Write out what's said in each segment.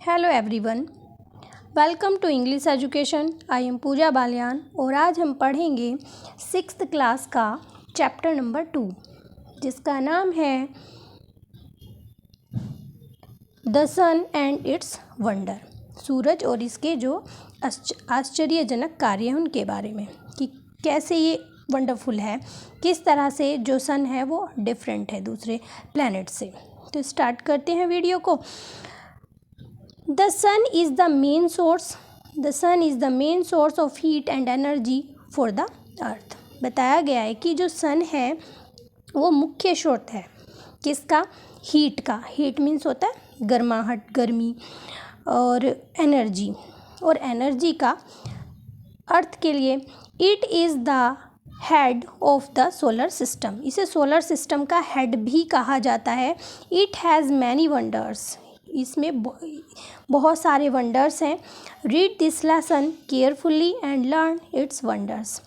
Hello everyone, welcome to English education. I am Pooja Baliyan और आज हम पढ़ेंगे 6th क्लास का चैप्टर नंबर 2 जिसका नाम है the sun and its wonder. सूरज और इसके जो आश्चर्यजनक कार्य हैं उनके बारे में कि कैसे ये वंडरफुल है, किस तरह से जो सन है वो डिफरेंट है दूसरे प्लैनेट से। तो स्टार्ट करते हैं वीडियो को। The sun is the main source. The sun is the main source of heat and energy for the earth. बताया गया है कि जो सन है वो मुख्य स्रोत है किसका? हीट का। हीट मीन्स होता है गर्माहट, गर्मी और एनर्जी का अर्थ के लिए। It is the head of the solar system. इसे सोलर सिस्टम का हेड भी कहा जाता है। It has many wonders. इसमें बहुत सारे वंडर्स हैं। Read this lesson carefully and learn it's wonders.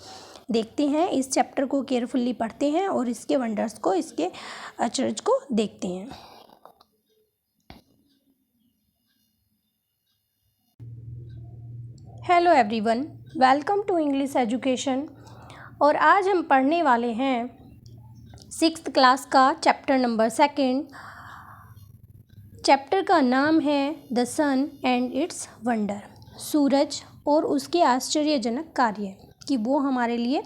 देखते हैं, इस चैप्टर को केयरफुली पढ़ते हैं और इसके वंडर्स को, इसके आश्चर्य को देखते हैं। Hello everyone, welcome to English education. और आज हम पढ़ने वाले हैं 6th क्लास का चैप्टर नंबर 2। चैप्टर का नाम है the sun and its wonder. सूरज और उसके आश्चर्यजनक कार्य कि वो हमारे लिए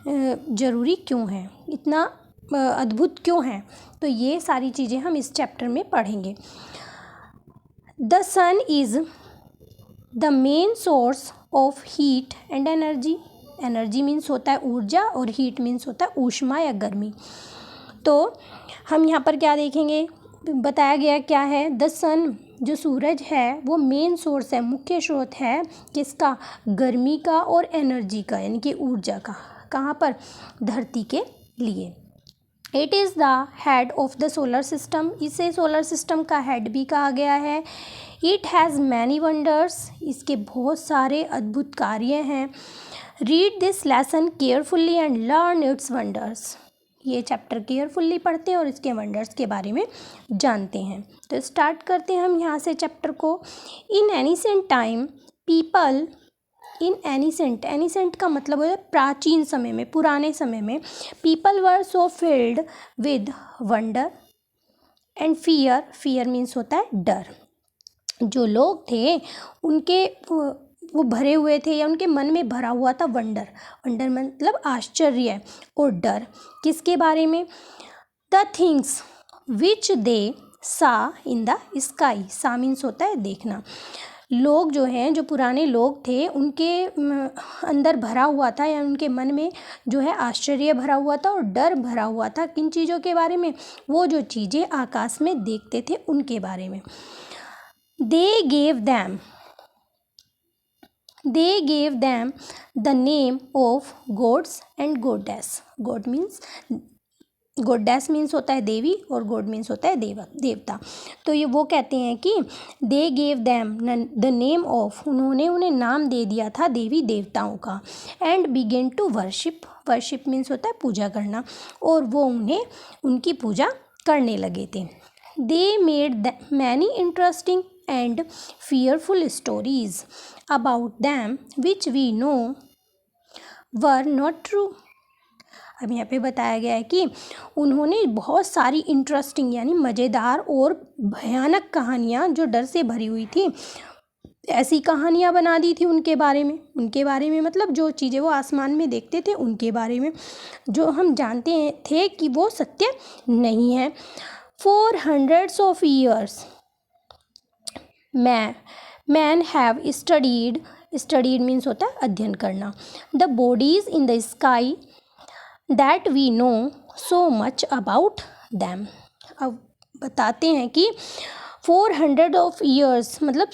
ज़रूरी क्यों है, इतना अद्भुत क्यों है। तो ये सारी चीज़ें हम इस चैप्टर में पढ़ेंगे। The sun is the main source of heat and energy. Energy means होता है ऊर्जा और हीट मीन्स होता है ऊष्मा या गर्मी। तो हम यहाँ पर क्या देखेंगे, बताया गया क्या है, द सन जो सूरज है वो मेन सोर्स है, मुख्य स्रोत है किसका? गर्मी का और एनर्जी का, यानी कि ऊर्जा का। कहाँ पर? धरती के लिए। It is the head of the solar system. इसे सोलर सिस्टम का हेड भी कहा गया है। It has many wonders. इसके बहुत सारे अद्भुत कार्य हैं। Read this lesson carefully and learn it's wonders. ये चैप्टर केयरफुल्ली पढ़ते हैं और इसके वंडर्स के बारे में जानते हैं। तो स्टार्ट करते हैं हम यहाँ से चैप्टर को। इन एनिसेंट टाइम पीपल, इन एनिसेंट का मतलब है प्राचीन समय में, पुराने समय में। People were so filled with wonder and fear means होता है डर। जो लोग थे उनके वो भरे हुए थे या उनके मन में भरा हुआ था वंडर मतलब आश्चर्य और डर। किसके बारे में? द थिंग्स विच दे सा इन द स्काई। सा मीन्स होता है देखना। लोग जो हैं, जो पुराने लोग थे, उनके अंदर भरा हुआ था या उनके मन में जो है आश्चर्य भरा हुआ था और डर भरा हुआ था। किन चीज़ों के बारे में? वो जो चीज़ें आकाश में देखते थे उनके बारे में। They gave them the name of gods and goddess. goddess means होता है देवी और god means होता है देवता। तो ये वो कहते हैं कि they gave them the name of, उन्होंने उन्हें नाम दे दिया था देवी देवताओं का। and began to worship means होता है पूजा करना, और वो उन्हें उनकी पूजा करने लगे थे। They made many interesting and fearful stories about them which we know were not true. अब यहाँ पे बताया गया है कि उन्होंने बहुत सारी इंटरेस्टिंग यानी मज़ेदार और भयानक कहानियाँ जो डर से भरी हुई थी, ऐसी कहानियाँ बना दी थी उनके बारे में मतलब जो चीज़ें वो आसमान में देखते थे उनके बारे में, जो हम जानते थे कि वो सत्य नहीं है। For hundreds of years man have studied means होता है अध्ययन करना। The bodies in the sky that we know so much about them. अब बताते हैं कि 400 of years मतलब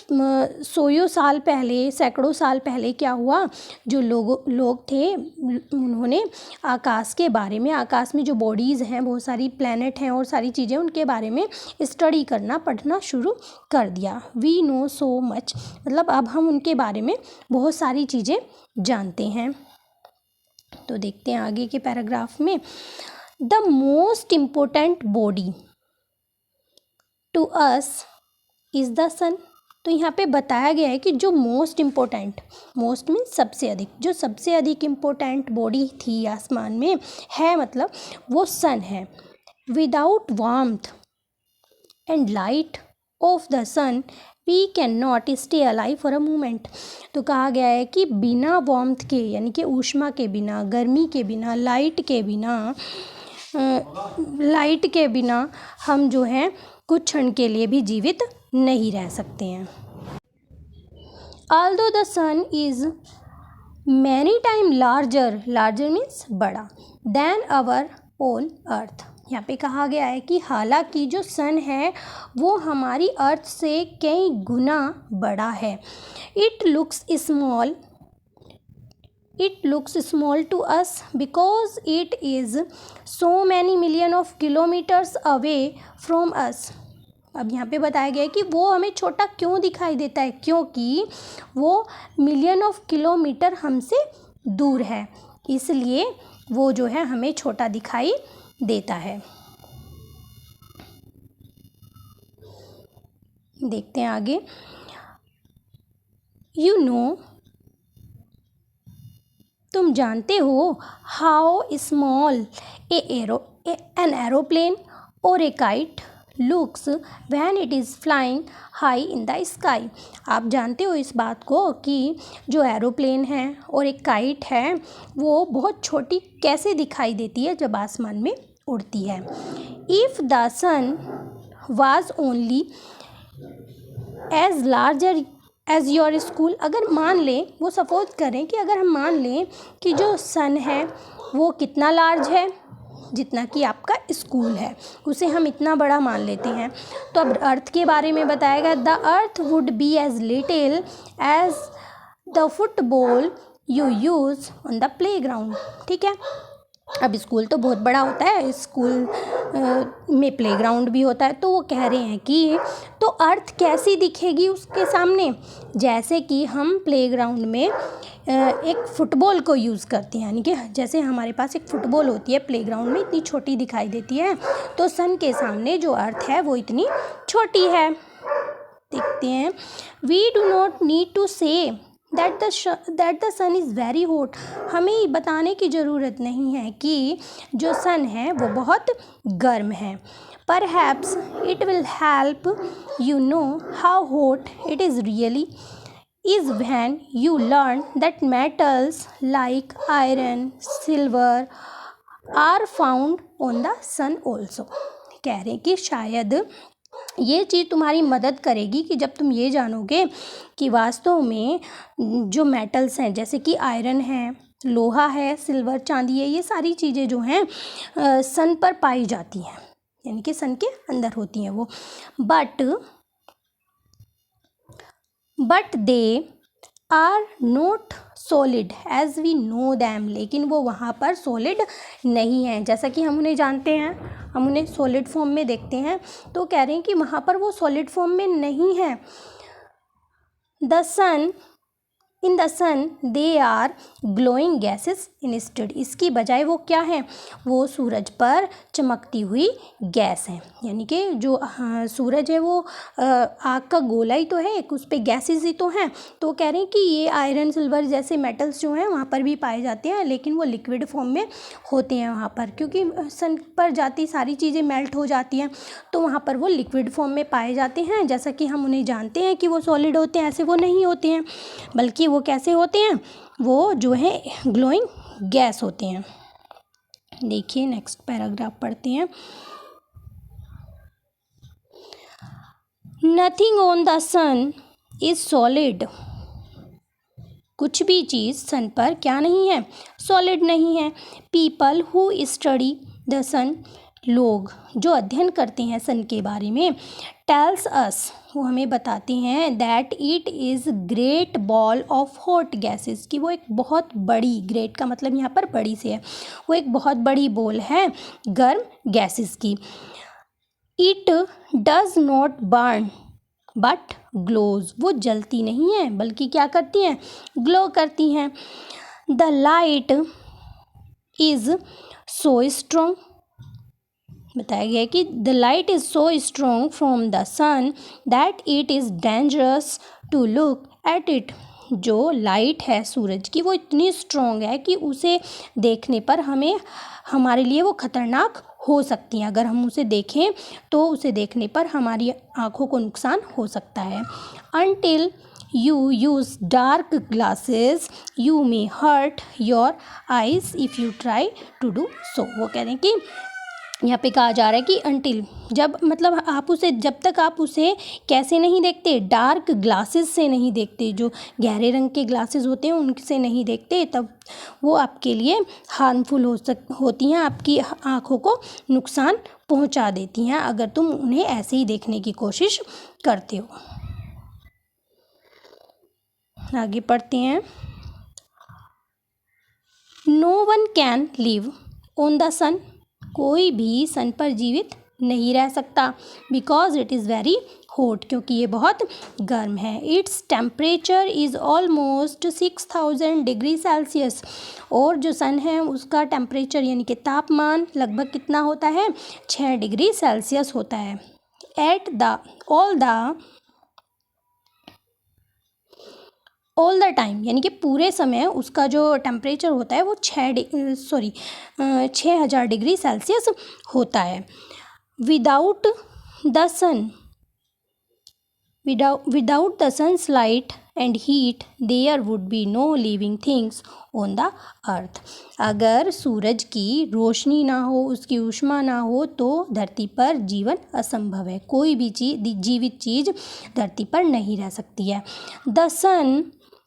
सैकड़ों साल पहले क्या हुआ, जो लोग थे उन्होंने आकाश के बारे में, आकाश में जो बॉडीज़ हैं, बहुत सारी प्लैनेट हैं और सारी चीज़ें, उनके बारे में स्टडी करना, पढ़ना शुरू कर दिया। वी नो सो मच मतलब अब हम उनके बारे में बहुत सारी चीज़ें जानते हैं। तो देखते हैं आगे के पैराग्राफ में। The most important body to us is the sun. तो यहाँ पे बताया गया है कि जो मोस्ट मीन्स सबसे अधिक, जो सबसे अधिक इम्पोर्टेंट बॉडी थी आसमान में है, मतलब वो सन है। Without warmth and light of the sun we can not stay alive for a moment. तो कहा गया है कि बिना वार्मथ के, यानी कि ऊष्मा के बिना, गर्मी के बिना, लाइट के बिना हम जो हैं कुछ क्षण के लिए भी जीवित नहीं रह सकते हैं। Although the sun is many times larger means बड़ा, than our own earth। यहाँ पे कहा गया है कि हालांकि जो सन है वो हमारी अर्थ से कई गुना बड़ा है। It looks small to us because it is so many million of kilometers away from us। अब यहाँ पे बताया गया है कि वो हमें छोटा क्यों दिखाई देता है, क्योंकि वो मिलियन ऑफ किलोमीटर हमसे दूर है, इसलिए वो जो है हमें छोटा दिखाई देता है। देखते हैं आगे। तुम जानते हो हाउ स्मॉल एन एरोप्लेन और ए kite looks when it is flying high in the sky. आप जानते हो इस बात को कि जो एरोप्लेन है और एक काइट है वो बहुत छोटी कैसे दिखाई देती है जब आसमान में उड़ती है। If the sun was only as larger as your school, अगर मान लें, वो सपोज करें कि अगर हम मान लें कि जो सन है वो कितना लार्ज है, जितना कि आपका स्कूल है, उसे हम इतना बड़ा मान लेते हैं। तो अब अर्थ के बारे में बताएगा, the earth would be as little as the football you use on the play ground. ठीक है, अब स्कूल तो बहुत बड़ा होता है, स्कूल में प्लेग्राउंड भी होता है, तो वो कह रहे हैं कि तो अर्थ कैसी दिखेगी उसके सामने, जैसे कि हम प्लेग्राउंड में एक फ़ुटबॉल को यूज़ करते हैं, यानी कि जैसे हमारे पास एक फ़ुटबॉल होती है प्लेग्राउंड में, इतनी छोटी दिखाई देती है, तो सन के सामने जो अर्थ है वो इतनी छोटी है। देखते हैं, we do not need to say that the sun is very hot. हमें बताने की ज़रूरत नहीं है कि जो सन है वो बहुत गर्म है। Perhaps it will help you know how hot it is really is when you learn that metals like iron, silver are found on the sun also। कह रहे हैं कि शायद ये चीज़ तुम्हारी मदद करेगी कि जब तुम ये जानोगे कि वास्तव में जो मेटल्स हैं, जैसे कि आयरन है, लोहा है, सिल्वर, चांदी है, ये सारी चीज़ें जो हैं सन पर पाई जाती हैं, यानी कि सन के अंदर होती हैं वो। But they are not solid as we know them. लेकिन वो वहाँ पर सॉलिड नहीं है, जैसा कि हम उन्हें जानते हैं, हम उन्हें सॉलिड फॉर्म में देखते हैं, तो कह रहे हैं कि वहाँ पर वो सॉलिड फॉर्म में नहीं है। In the sun they are glowing gases instead. इसकी बजाय वो क्या है, वो सूरज पर चमकती हुई गैस है, यानी कि जो सूरज है वो आग का गोला ही तो है, उस पर गैसेस ही तो हैं। तो कह रहे हैं कि ये आयरन, सिल्वर जैसे मेटल्स जो हैं वहाँ पर भी पाए जाते हैं, लेकिन वो लिक्विड फॉर्म में होते हैं वहाँ पर, क्योंकि सन पर जाती सारी चीज़ें मेल्ट हो जाती हैं, तो वहाँ पर वो लिक्विड फॉर्म में पाए जाते हैं। जैसा कि हम उन्हें जानते हैं कि वो सॉलिड होते हैं, ऐसे वो नहीं होते हैं, बल्कि वो कैसे होते हैं, वो जो है ग्लोइंग गैस होते हैं। देखिए नेक्स्ट पैराग्राफ पढ़ते हैं। Nothing on the sun is solid. कुछ भी चीज़ सन पर क्या नहीं है, सॉलिड नहीं है। पीपल हु स्टडी द सन, लोग जो अध्ययन करते हैं सन के बारे में, टेल्स अस, वो हमें बताते हैं, that it is great ball of hot gases, कि वो एक बहुत बड़ी, ग्रेट का मतलब यहाँ पर बड़ी से है, वो एक बहुत बड़ी बॉल है गर्म गैसेस की। It does not burn but glows, वो जलती नहीं है बल्कि क्या करती हैं, ग्लो करती हैं। The light is so strong बताया गया है कि the light is so strong from the sun that it is dangerous to look at it. जो लाइट है सूरज की वो इतनी स्ट्रॉन्ग है कि उसे देखने पर हमारे लिए वो खतरनाक हो सकती हैं। अगर हम उसे देखें तो उसे देखने पर हमारी आँखों को नुकसान हो सकता है। Until you use dark glasses you may hurt your eyes if you try to do so. वो कह रहे हैं कि यहाँ पे कहा जा रहा है कि अनटिल, जब मतलब जब तक आप उसे कैसे नहीं देखते, डार्क ग्लासेस से नहीं देखते, जो गहरे रंग के ग्लासेस होते हैं उनसे नहीं देखते, तब वो आपके लिए हार्मफुल होती हैं, आपकी आँखों को नुकसान पहुँचा देती हैं अगर तुम उन्हें ऐसे ही देखने की कोशिश करते हो। आगे पढ़ते हैं। No one can live on the sun. कोई भी सन पर जीवित नहीं रह सकता। Because it is very hot, क्योंकि ये बहुत गर्म है। Its temperature is almost 6000 degree Celsius. और जो सन है उसका टेम्परेचर यानी कि तापमान लगभग कितना होता है, 6 डिग्री सेल्सियस होता है। At the all the time, यानी कि पूरे समय उसका जो टेम्परेचर होता है वो 6000 डिग्री सेल्सियस होता है। Without the sun's light and heat there would be no living things on the earth. अगर सूरज की रोशनी ना हो, उसकी ऊष्मा ना हो, तो धरती पर जीवन असंभव है। कोई भी जीवित चीज़ धरती पर नहीं रह सकती है। The sun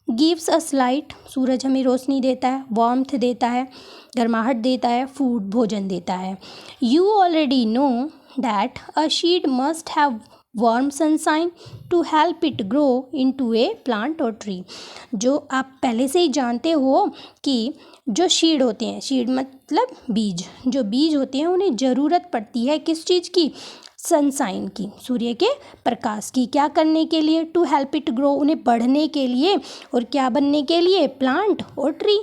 gives us light. सूरज हमें रोशनी देता है, वार्मथ देता है, गर्माहट देता है, फूड भोजन देता है। You already know that a seed must have warm sunshine to help it grow into a plant और ट्री। जो आप पहले से ही जानते हो कि जो शीड होते हैं, शीड मतलब बीज, जो बीज होते हैं उन्हें ज़रूरत पड़ती है किस चीज़ की, सनशाइन की, सूर्य के प्रकाश की। क्या करने के लिए, टू हेल्प इट ग्रो, उन्हें बढ़ने के लिए, और क्या बनने के लिए, प्लांट और ट्री,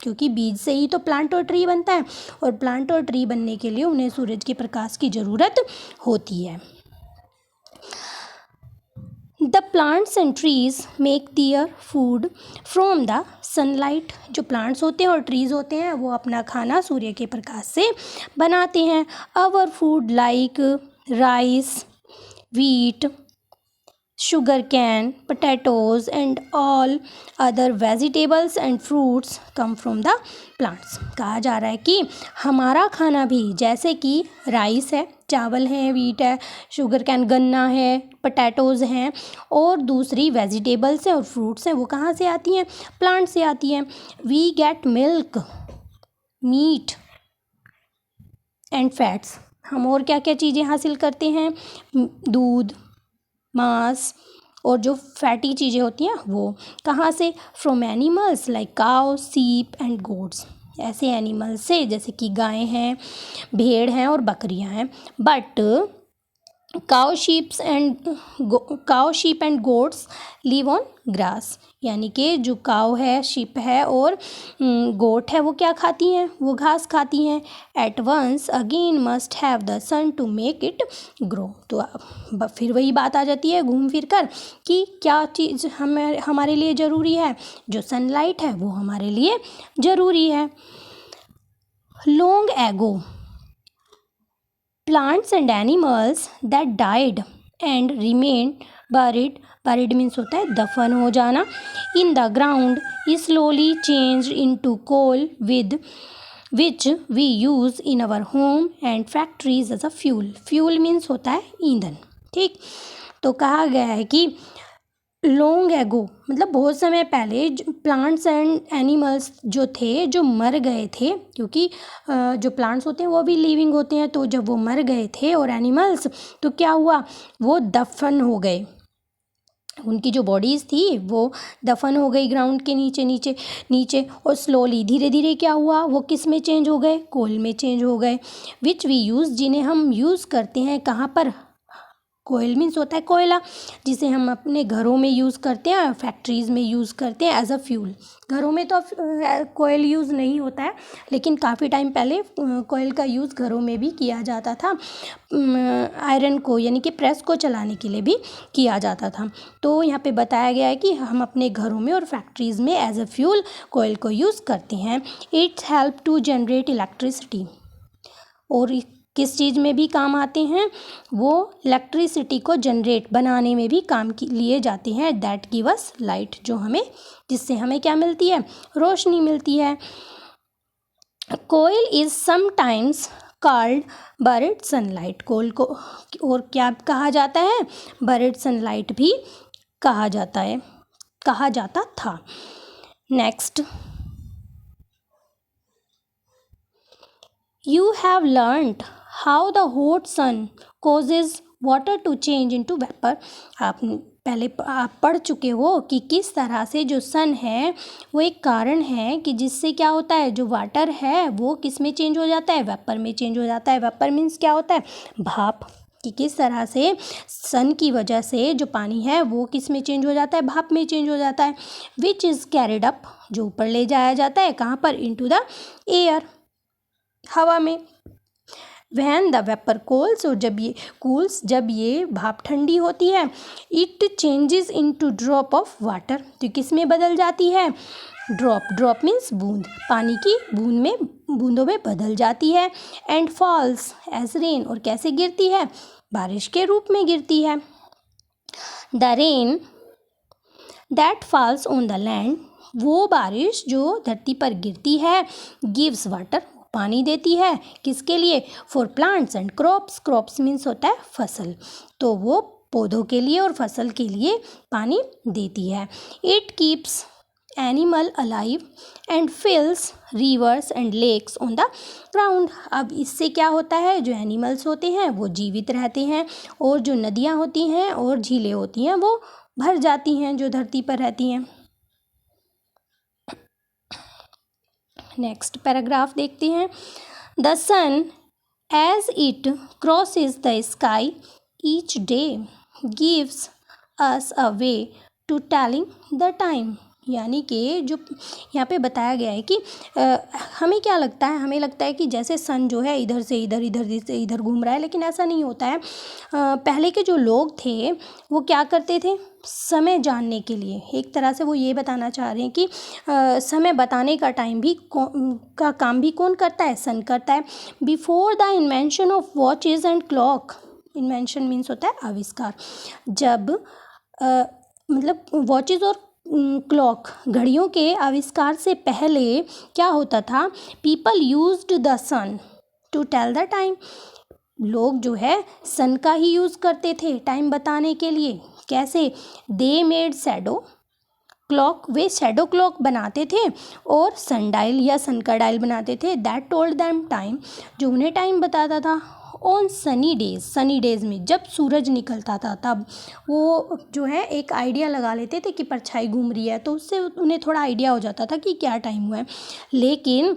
क्योंकि बीज से ही तो प्लांट और ट्री बनता है, और प्लांट और ट्री बनने के लिए उन्हें सूरज के प्रकाश की ज़रूरत होती है। The plants and trees make their food from the sunlight. जो प्लांट्स होते हैं और ट्रीज़ होते हैं वो अपना खाना सूर्य के प्रकाश से बनाते हैं। Our food like rice, wheat, sugar cane, potatoes and all other vegetables and fruits come from the plants। कहा जा रहा है कि हमारा खाना भी, जैसे कि राइस है, चावल है, वीट है, शुगर कैन गन्ना है, पोटैटोज़ हैं, और दूसरी वेजिटेबल्स हैं और फ्रूट्स हैं, वो कहाँ से आती हैं, प्लांट से आती हैं। We get milk, meat and fats. हम और क्या क्या चीज़ें हासिल करते हैं, दूध, मांस और जो फैटी चीज़ें होती हैं वो कहाँ से, फ्रॉम एनिमल्स लाइक काउ, सीप एंड गोट्स। ऐसे एनिमल्स से जैसे कि गायें हैं, भेड़ हैं और बकरियां हैं। But cow sheep and goats live on grass. यानी कि जो काउ है, शीप है और गोट है वो क्या खाती हैं, वो घास खाती हैं। At once again must have the sun to make it grow. तो फिर वही बात आ जाती है घूम फिर कर कि क्या चीज़ हमारे लिए ज़रूरी है, जो सनलाइट है वो हमारे लिए ज़रूरी है। Long ago plants and animals that died and remained buried means होता है दफन हो जाना, in the ground is slowly changed into coal with which we use in our home and factories as a fuel means होता है ईंधन। ठीक, तो कहा गया है कि लॉन्ग एगो मतलब बहुत समय पहले प्लांट्स एंड एनिमल्स जो थे, जो मर गए थे, क्योंकि जो प्लांट्स होते हैं वो भी लिविंग होते हैं, तो जब वो मर गए थे और एनिमल्स, तो क्या हुआ, वो दफन हो गए। उनकी जो बॉडीज़ थी वो दफन हो गई ग्राउंड के नीचे और स्लोली धीरे धीरे क्या हुआ, वो किस में चेंज हो गए, कोल में चेंज हो गए। विच वी यूज़, जिन्हें हम यूज़ करते हैं कहाँ पर, कोयल मीन्स होता है कोयला, जिसे हम अपने घरों में यूज़ करते हैं, फैक्ट्रीज़ में यूज़ करते हैं एज अ फ्यूल। घरों में तो कोयल यूज़ नहीं होता है, लेकिन काफ़ी टाइम पहले कोयल का यूज़ घरों में भी किया जाता था। आयरन को यानी कि प्रेस को चलाने के लिए भी किया जाता था। तो यहाँ पे बताया गया है कि हम अपने घरों में और फैक्ट्रीज़ में एज अ फ्यूल कोयल को यूज़ करते हैं। It's help to generate electricity, और किस चीज़ में भी काम आते हैं, वो इलेक्ट्रिसिटी को जनरेट बनाने में भी काम लिए जाते हैं। दैट गिव अस लाइट, जो हमें, जिससे हमें क्या मिलती है, रोशनी मिलती है। कोयल is sometimes called bird sunlight, कोयल को और क्या कहा जाता है, बर्ड सनलाइट भी कहा जाता था। Next, You have learnt how the hot sun causes water to change into vapor. आप पढ़ चुके हो कि किस तरह से जो सन है वो एक कारण है कि जिससे क्या होता है, जो वाटर है वो किस में चेंज हो जाता है, वेपर में चेंज हो जाता है। वेपर मीन्स क्या होता है, भाप, कि किस तरह से सन की वजह से जो पानी है वो किस में चेंज हो जाता है, भाप में चेंज हो जाता है। विच इज़ कैरिड अप, जो ऊपर ले जाया जाता है, कहाँ पर, इनटू द एयर, हवा में। वैन द वेपर कूल्स, और जब ये भाप ठंडी होती है, it changes into drop of water, तो किस में बदल जाती है, ड्रॉप मीन्स बूंद, पानी की बूंदों में बदल जाती है। एंड फॉल्स एज रेन, और कैसे गिरती है, बारिश के रूप में गिरती है। The rain that falls on the land, वो बारिश जो धरती पर गिरती है, गिव्स वाटर, पानी देती है, किसके लिए, for plants and crops, crops means होता है फसल, तो वो पौधों के लिए और फसल के लिए पानी देती है। It keeps animal alive and fills rivers and lakes on the ground. अब इससे क्या होता है, जो एनिमल्स होते हैं वो जीवित रहते हैं, और जो नदियाँ होती हैं और झीलें होती हैं वो भर जाती हैं, जो धरती पर रहती हैं। नेक्स्ट पैराग्राफ देखते हैं। The sun as it crosses the sky each day gives us a way to telling the time, यानी कि जो यहाँ पे बताया गया है कि हमें क्या लगता है, हमें लगता है कि जैसे सन जो है इधर से इधर घूम रहा है, लेकिन ऐसा नहीं होता है। पहले के जो लोग थे वो क्या करते थे, समय जानने के लिए, एक तरह से वो ये बताना चाह रहे हैं कि समय बताने का काम भी कौन करता है, सन करता है। Before the invention of watches and clock, invention means होता है आविष्कार, जब मतलब वॉचेज और क्लॉक, घड़ियों के आविष्कार से पहले क्या होता था, people used the sun to tell the time, लोग जो है सन का ही यूज़ करते थे टाइम बताने के लिए। कैसे, they made shadow clock, way shadow clock बनाते थे और सनडाइल या सन का डायल बनाते थे। दैट टोल्ड देम टाइम, जो उन्हें टाइम बताता था। ऑन सनी डेज में, जब सूरज निकलता था तब वो जो है एक आइडिया लगा लेते थे कि परछाई घूम रही है, तो उससे उन्हें थोड़ा आइडिया हो जाता था कि क्या टाइम हुआ है। लेकिन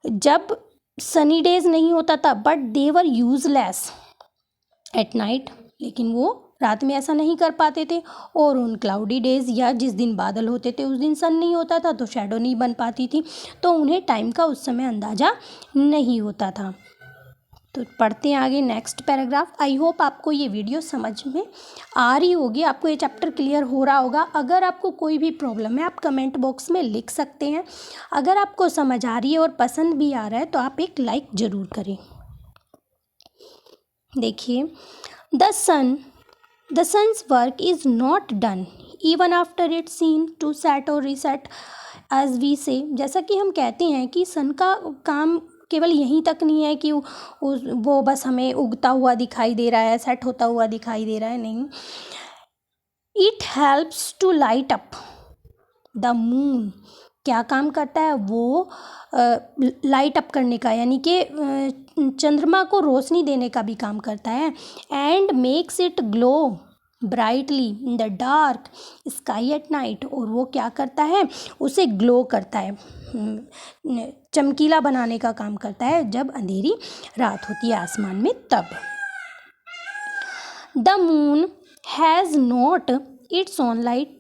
जब सनी डेज नहीं होता था, but they were useless at night, लेकिन वो रात में ऐसा नहीं कर पाते थे। और उन क्लाउडी डेज, या जिस दिन बादल होते थे उस दिन सन नहीं होता था, तो शैडो नहीं बन पाती थी, तो उन्हें टाइम का उस समय अंदाज़ा नहीं होता था। तो पढ़ते हैं आगे नेक्स्ट पैराग्राफ। आई होप आपको ये वीडियो समझ में आ रही होगी, आपको ये चैप्टर क्लियर हो रहा होगा। अगर आपको कोई भी प्रॉब्लम है आप कमेंट बॉक्स में लिख सकते हैं। अगर आपको समझ आ रही है और पसंद भी आ रहा है तो आप एक लाइक ज़रूर करें। देखिए, the sun's work is not done even after it's seen to set or reset as we say, जैसा कि हम कहते हैं कि सन का काम केवल यहीं तक नहीं है कि वो बस हमें उगता हुआ दिखाई दे रहा है, सेट होता हुआ दिखाई दे रहा है, नहीं। It helps to light up the moon, क्या काम करता है वो, लाइट अप करने का, यानी कि चंद्रमा को रोशनी देने का भी काम करता है। And makes it glow brightly in the dark sky at night, और वो क्या करता है, उसे ग्लो करता है, चमकीला बनाने का काम करता है जब अंधेरी रात होती है आसमान में तब। The moon has not its own light,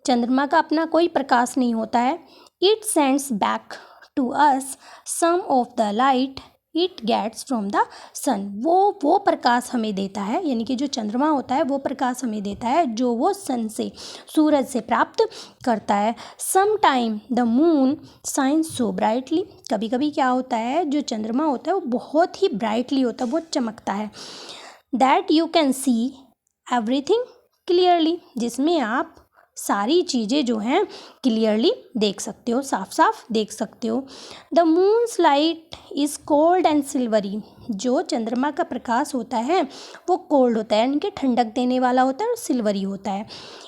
चंद्रमा का अपना कोई प्रकाश नहीं होता है। It sends back to us some of the light it gets from the sun, वो प्रकाश हमें देता है, यानी कि जो चंद्रमा होता है वो प्रकाश हमें देता है जो वो सन से, सूरज से प्राप्त करता है। Some time the moon shines so brightly, कभी कभी क्या होता है, जो चंद्रमा होता है वो बहुत ही ब्राइटली होता है, बहुत चमकता है। That you can see everything clearly, जिसमें आप सारी चीज़ें जो हैं क्लियरली देख सकते हो, साफ साफ देख सकते हो। The moons light is cold and silvery, जो चंद्रमा का प्रकाश होता है वो कोल्ड होता है, यानी कि ठंडक देने वाला होता है, और सिल्वरी होता है।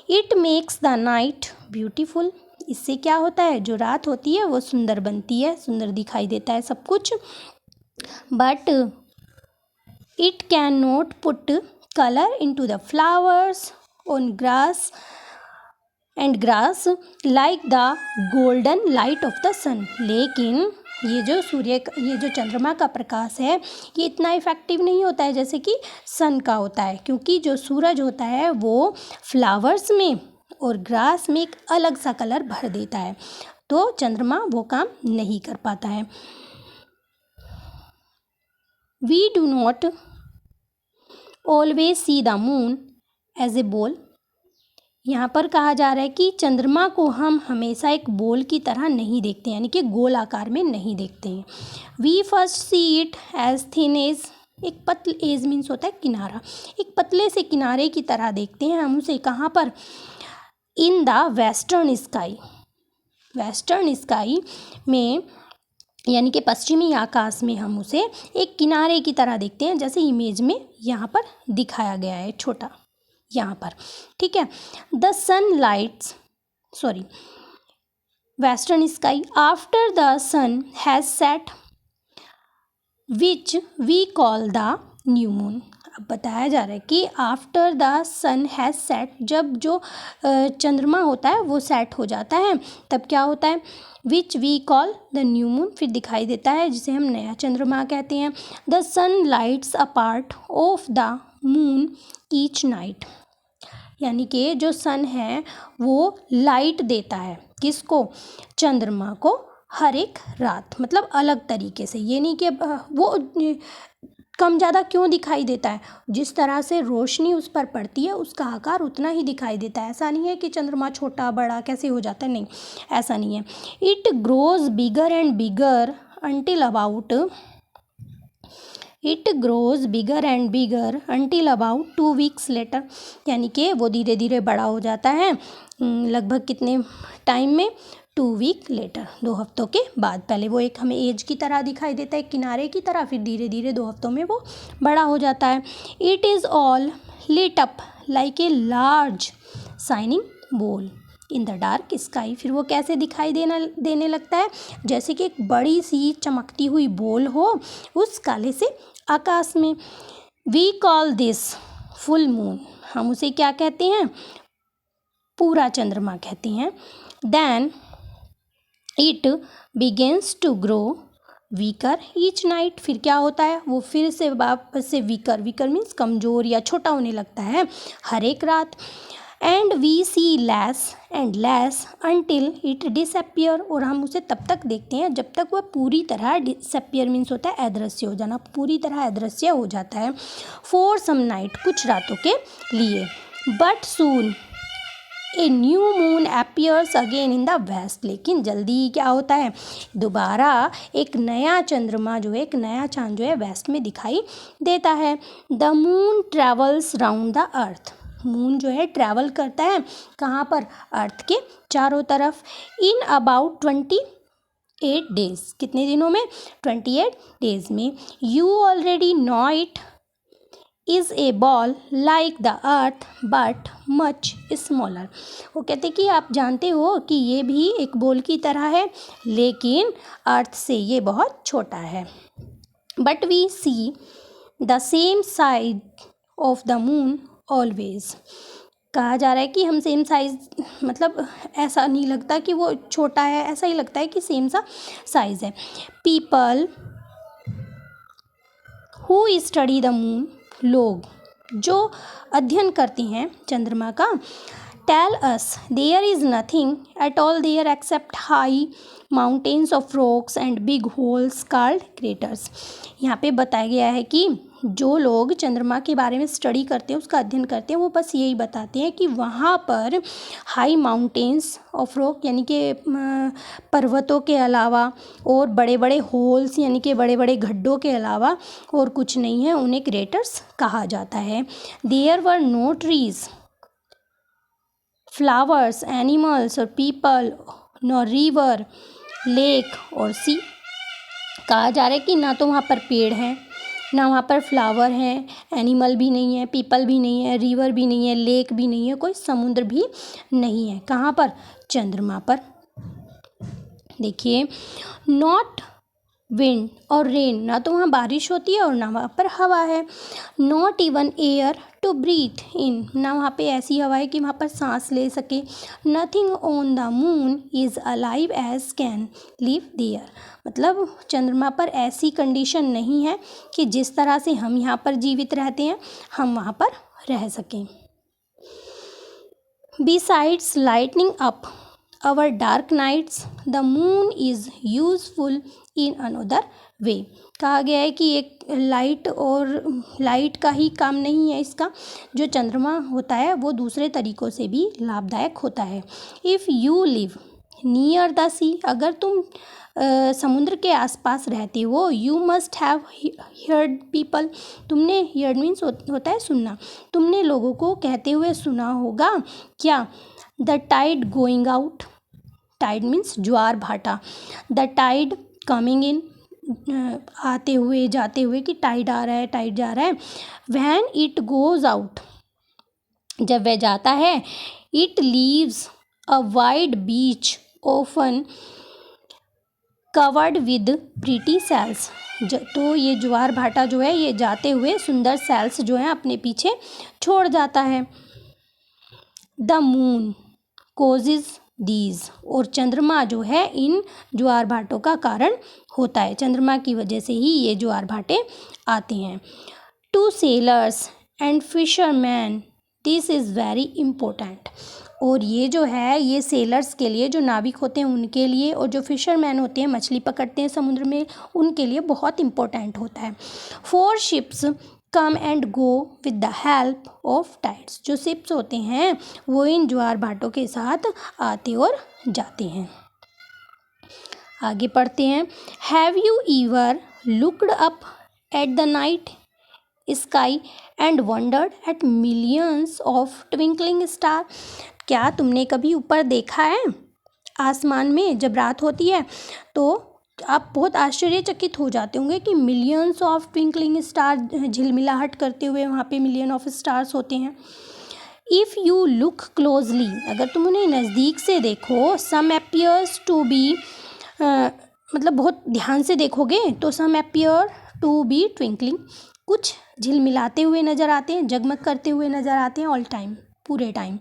It makes the night beautiful, इससे क्या होता है, जो रात होती है वो सुंदर बनती है, सुंदर दिखाई देता है सब कुछ। But it can not put colour into the flowers on grass and grass like the golden light of the sun, लेकिन ये जो चंद्रमा का प्रकाश है ये इतना इफेक्टिव नहीं होता है जैसे कि सन का होता है, क्योंकि जो सूरज होता है वो फ्लावर्स में और ग्रास में एक अलग सा कलर भर देता है, तो चंद्रमा वो काम नहीं कर पाता है। We do not always see the moon as a ball, यहाँ पर कहा जा रहा है कि चंद्रमा को हम हमेशा एक बॉल की तरह नहीं देखते, यानी कि गोल आकार में नहीं देखते हैं। We first see it as thin edge, एक पतले, एज मीन्स होता है किनारा, एक पतले से किनारे की तरह देखते हैं हम उसे, कहाँ पर, in the western sky, western sky में, यानी कि पश्चिमी आकाश में हम उसे एक किनारे की तरह देखते हैं, जैसे इमेज में यहाँ पर दिखाया गया है छोटा यहाँ पर, ठीक है। The sun lights, sorry, western sky after the sun has set which we call the new moon. अब बताया जा रहा है कि after the sun has set, जब जो चंद्रमा होता है वो सेट हो जाता है तब क्या होता है, which we call the new moon, फिर दिखाई देता है जिसे हम नया चंद्रमा कहते हैं। The sun lights a part of the moon each night, यानी कि जो सन है वो लाइट देता है किसको, चंद्रमा को, हर एक रात, मतलब अलग तरीके से, ये नहीं कि वो कम ज़्यादा क्यों दिखाई देता है, जिस तरह से रोशनी उस पर पड़ती है उसका आकार उतना ही दिखाई देता है, ऐसा नहीं है कि चंद्रमा छोटा बड़ा कैसे हो जाता है, नहीं ऐसा नहीं है। It grows bigger and bigger until about, it grows bigger and bigger until about 2 weeks later, यानी कि वो धीरे धीरे बड़ा हो जाता है, लगभग कितने टाइम में, 2 वीक लेटर, 2 हफ्तों के बाद। पहले वो एक हमें एज की तरह दिखाई देता है, किनारे की तरह, फिर धीरे धीरे 2 हफ्तों में वो बड़ा हो जाता है। It is all lit up like a large shining ball in the dark sky, फिर वो कैसे दिखाई देने लगता है, जैसे कि एक बड़ी सी चमकती हुई बॉल हो उस काले से आकाश में। We call this full moon, हम उसे क्या कहते हैं, पूरा चंद्रमा कहते हैं। Then it begins to grow weaker each night, फिर क्या होता है, वो फिर से वापस से वीकर, वीकर मीन्स कमज़ोर या छोटा होने लगता है हर एक रात। And we see less and less until it disappear, और हम उसे तब तक देखते हैं जब तक वह पूरी तरह, डिसअपियर मीन्स होता है अदृश्य हो जाना, पूरी तरह अदृश्य हो जाता है। फॉर सम नाइट, कुछ रातों के लिए। But soon a new moon appears again in the west, लेकिन जल्दी क्या होता है, दोबारा एक नया चंद्रमा जो है, एक नया चांद जो है वेस्ट में दिखाई देता है। The moon travels round the earth, moon जो है ट्रैवल करता है कहाँ पर, अर्थ के चारों तरफ। इन अबाउट 28 डेज, कितने दिनों में, 28 डेज में। You already no it is a ball like the earth but much smaller, वो कहते कि आप जानते हो कि ये भी एक बॉल की तरह है लेकिन अर्थ से ये बहुत छोटा है। But we see the same side of the moon always, कहा जा रहा है कि हम सेम साइज, मतलब ऐसा नहीं लगता कि वो छोटा है, ऐसा ही लगता है कि सेम सा साइज़ है। People who study the moon लोग जो अध्ययन करते हैं चंद्रमा का, tell us there is nothing at all there except high mountains of rocks and big holes called craters. यहाँ पे बताया गया है कि जो लोग चंद्रमा के बारे में स्टडी करते हैं, उसका अध्ययन करते हैं, वो बस यही बताते हैं कि वहाँ पर हाई माउंटेन्स ऑफ रॉक यानी कि पर्वतों के अलावा और बड़े बड़े होल्स यानी कि बड़े बड़े गड्ढों के अलावा और कुछ नहीं है, उन्हें क्रेटर्स कहा जाता है। There were no trees, flowers, animals और पीपल, नो रिवर, लेक और सी। कहा जा रहा है कि ना तो वहाँ पर पेड़ हैं, ना वहाँ पर फ्लावर हैं, एनिमल भी नहीं है, पीपल भी नहीं है, रिवर भी नहीं है, लेक भी नहीं है, कोई समुद्र भी नहीं है। कहाँ पर? चंद्रमा पर। देखिए, नॉट विंड और रेन, ना तो वहाँ बारिश होती है और ना वहाँ पर हवा है। Not even air to breathe in, ना वहाँ पे ऐसी हवा है कि वहाँ पर सांस ले सके। Nothing on the moon is alive as can live there, मतलब चंद्रमा पर ऐसी कंडीशन नहीं है कि जिस तरह से हम यहाँ पर जीवित रहते हैं हम वहाँ पर रह सकें। Besides lightning up our dark nights, the moon is useful in another way। कहा गया है कि एक लाइट का ही काम नहीं है इसका, जो चंद्रमा होता है वो दूसरे तरीक़ों से भी लाभदायक होता है। If you live near the sea, अगर तुम समुद्र के आसपास रहते हो, you must have heard people, तुमने हर्ड मीन्स होता है सुनना, तुमने लोगों को कहते हुए सुना होगा क्या? The tide going out, tide means ज्वार भाटा, द टाइड कमिंग इन, आते हुए जाते हुए कि टाइड आ रहा है, टाइड जा रहा है। व्हेन इट गोज़ आउट, जब वह जाता है, it leaves a wide beach often covered with pretty shells, तो ये ज्वार भाटा जो है ये जाते हुए सुंदर सेल्स जो हैं अपने पीछे छोड़ जाता है। द मून कोजेज दीज, और चंद्रमा जो है इन ज्वार भाटों का कारण होता है, चंद्रमा की वजह से ही ये ज्वार भाटे आते हैं। To sailors and fisherman this is very important, और ये जो है ये सेलर्स के लिए, जो नाविक होते हैं उनके लिए, और जो फिशरमैन होते हैं मछली पकड़ते हैं समुद्र में, उनके लिए बहुत इम्पोर्टेंट होता है। 4 ships come and go with the help of tides, जो शिप्स होते हैं वो इन ज्वार भाटों के साथ आते और जाते हैं। आगे पढ़ते हैं। Have you ever looked up at the night sky and wondered at millions of twinkling star, क्या तुमने कभी ऊपर देखा है आसमान में जब रात होती है तो आप बहुत आश्चर्यचकित हो जाते होंगे कि मिलियंस ऑफ ट्विंकलिंग स्टार झिलमिलाहट करते हुए वहाँ पे मिलियन ऑफ स्टार्स होते हैं। इफ़ यू लुक क्लोजली, अगर तुम उन्हें नज़दीक से देखो, सम अपीयर्स टू बी, मतलब बहुत ध्यान से देखोगे तो सम अपीयर टू बी ट्विंकलिंग, कुछ झिलमिलाते हुए नज़र आते हैं, जगमग करते हुए नज़र आते हैं ऑल टाइम, पूरे time.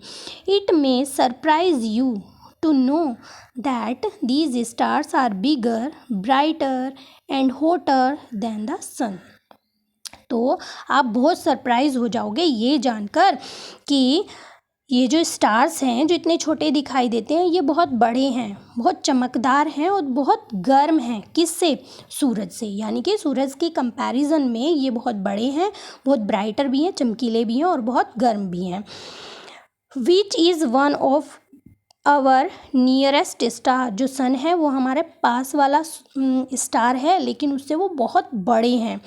It may surprise you to know that these stars are bigger, brighter and hotter than the sun। तो आप बहुत सरप्राइज हो जाओगे ये जानकर कि ये जो स्टार्स हैं जो इतने छोटे दिखाई देते हैं ये बहुत बड़े हैं, बहुत चमकदार हैं और बहुत गर्म हैं। किससे? सूरज से, यानी कि सूरज के कंपैरिजन में ये बहुत बड़े हैं, बहुत ब्राइटर भी हैं, चमकीले भी हैं और बहुत गर्म भी हैं। Which is one of our nearest star, जो सन है वो हमारे पास वाला स्टार है लेकिन उससे वो बहुत बड़े हैं।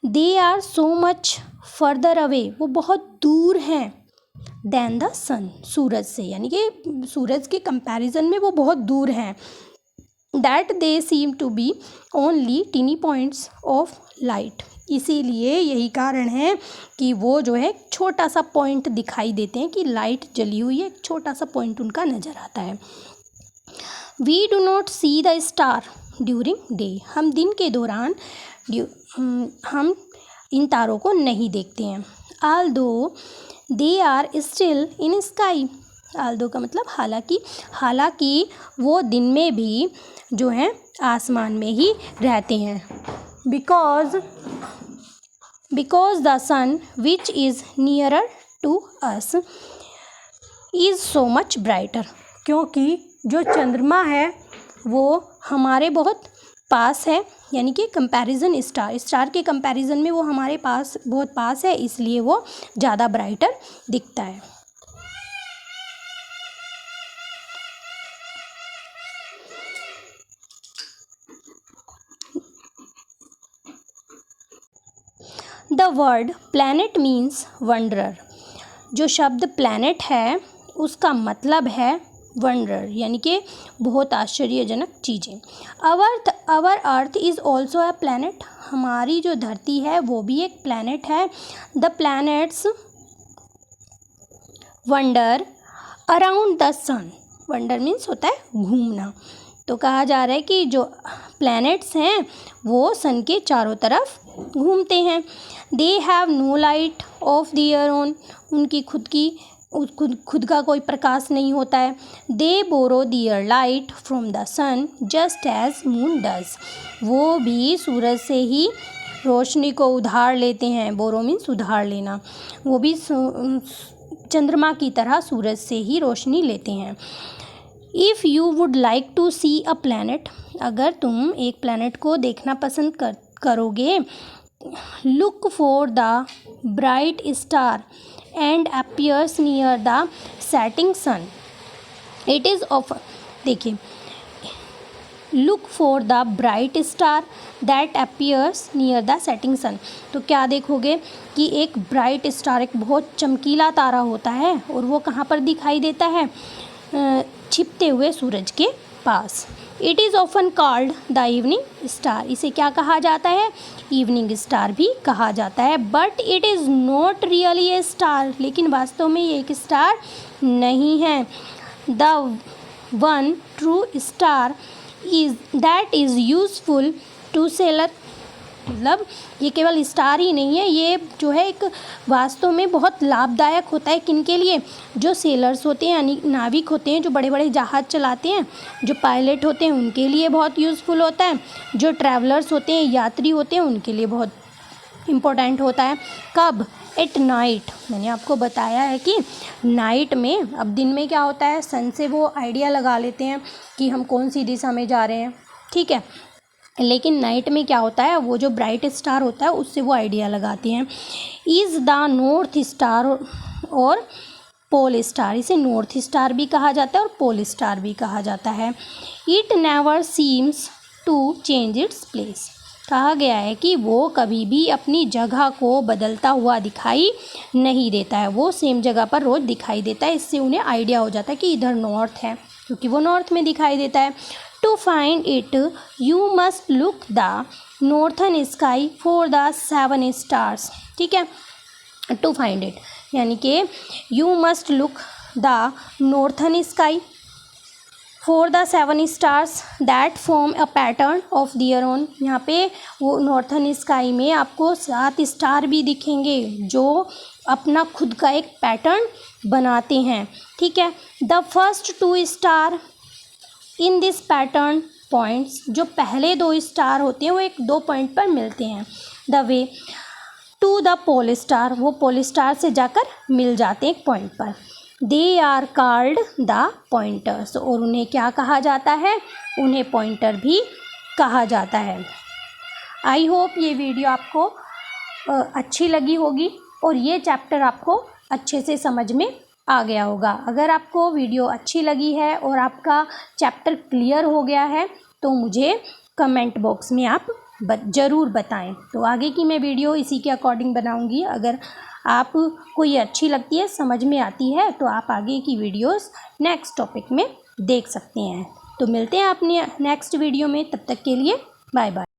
They are so much further away, वो बहुत दूर हैं, देन द सन, सूरज से, यानी कि सूरज के कंपैरिजन में वो बहुत दूर हैं। That they seem to be only tiny points of light, इसीलिए यही कारण है कि वो जो है छोटा सा पॉइंट दिखाई देते हैं कि लाइट जली हुई है, एक छोटा सा पॉइंट उनका नज़र आता है। We do not see the star during day, हम दिन के दौरान हम इन तारों को नहीं देखते हैं। Although they are still in sky, although का मतलब हालांकि वो दिन में भी जो है आसमान में ही रहते हैं। Because the sun which is nearer to us is so much brighter, क्योंकि जो चंद्रमा है वो हमारे बहुत पास है, यानी कि कंपैरिजन स्टार के कंपैरिजन में वो हमारे पास बहुत पास है, इसलिए वो ज़्यादा ब्राइटर दिखता है। The word planet means wanderer. जो शब्द प्लैनेट है उसका मतलब है वंडरर, यानी कि बहुत आश्चर्यजनक चीज़ें। Our earth is also a planet. हमारी जो धरती है वो भी एक प्लैनेट है। The planets wander around the sun. Wander means होता है घूमना। तो कहा जा रहा है कि जो प्लैनेट्स हैं वो सन के चारों तरफ घूमते हैं। They have no light of their own. उनकी खुद का कोई प्रकाश नहीं होता है। They borrow their light from the sun just as moon does. वो भी सूरज से ही रोशनी को उधार लेते हैं। बोरो मीन्स उधार लेना। वो भी चंद्रमा की तरह सूरज से ही रोशनी लेते हैं। If you would like to see a planet, अगर तुम एक प्लैनेट को देखना पसंद करोगे, look for the bright star and appears near the setting sun. It is of, देखिए, look for the bright star that appears near the setting sun. तो क्या देखोगे कि एक ब्राइट स्टार, एक बहुत चमकीला तारा होता है और वो कहाँ पर दिखाई देता है? छिपते हुए सूरज के पास। It is often called the evening star. इसे क्या कहा जाता है? इवनिंग स्टार भी कहा जाता है। But it is not really a star, लेकिन वास्तव में ये एक स्टार नहीं है। The one true star that is useful to sailor. मतलब ये केवल स्टार ही नहीं है, ये जो है एक वास्तव में बहुत लाभदायक होता है। किनके लिए? जो सेलर्स होते हैं, यानी नाविक होते हैं, जो बड़े बड़े जहाज़ चलाते हैं, जो पायलट होते हैं, उनके लिए बहुत यूज़फुल होता है। जो ट्रैवलर्स होते हैं, यात्री होते हैं, उनके लिए बहुत इम्पोर्टेंट होता है। कब? At night. मैंने आपको बताया है कि नाइट में, अब दिन में क्या होता है, सन से वो आइडिया लगा लेते हैं कि हम कौन सी दिशा में जा रहे हैं, ठीक है। लेकिन नाइट में क्या होता है, वो जो ब्राइट स्टार होता है उससे वो आइडिया लगाते हैं। इज़ द नॉर्थ स्टार और पोल स्टार। इसे नॉर्थ स्टार भी कहा जाता है और पोल स्टार भी कहा जाता है। It never seems to change its place. कहा गया है कि वो कभी भी अपनी जगह को बदलता हुआ दिखाई नहीं देता है। वो सेम जगह पर रोज़ दिखाई देता है। इससे उन्हें आइडिया हो जाता है कि इधर नॉर्थ है, क्योंकि वो नॉर्थ में दिखाई देता है। To find it you must look the northern sky for the 7 stars. ठीक है, टू फाइंड इट यानी कि you must look the northern sky for the 7 stars that form a pattern of their own. यहाँ पे वो northern sky में आपको 7 star भी दिखेंगे जो अपना खुद का एक पैटर्न बनाते हैं। ठीक है, the first 2 star in this pattern points. जो पहले 2 स्टार होते हैं वो एक 2 पॉइंट पर मिलते हैं। The way to the pole star, वो पोल स्टार से जाकर मिल जाते हैं एक पॉइंट पर। They are called the pointers, और उन्हें क्या कहा जाता है? उन्हें पॉइंटर भी कहा जाता है। आई होप ये वीडियो आपको अच्छी लगी होगी और ये चैप्टर आपको अच्छे से समझ में आ गया होगा। अगर आपको वीडियो अच्छी लगी है और आपका चैप्टर क्लियर हो गया है तो मुझे कमेंट बॉक्स में आप ज़रूर बताएं। तो आगे की मैं वीडियो इसी के अकॉर्डिंग बनाऊंगी। अगर आपको ये अच्छी लगती है, समझ में आती है, तो आप आगे की वीडियोस नेक्स्ट टॉपिक में देख सकते हैं। तो मिलते हैं अपने नेक्स्ट वीडियो में, तब तक के लिए बाय बाय।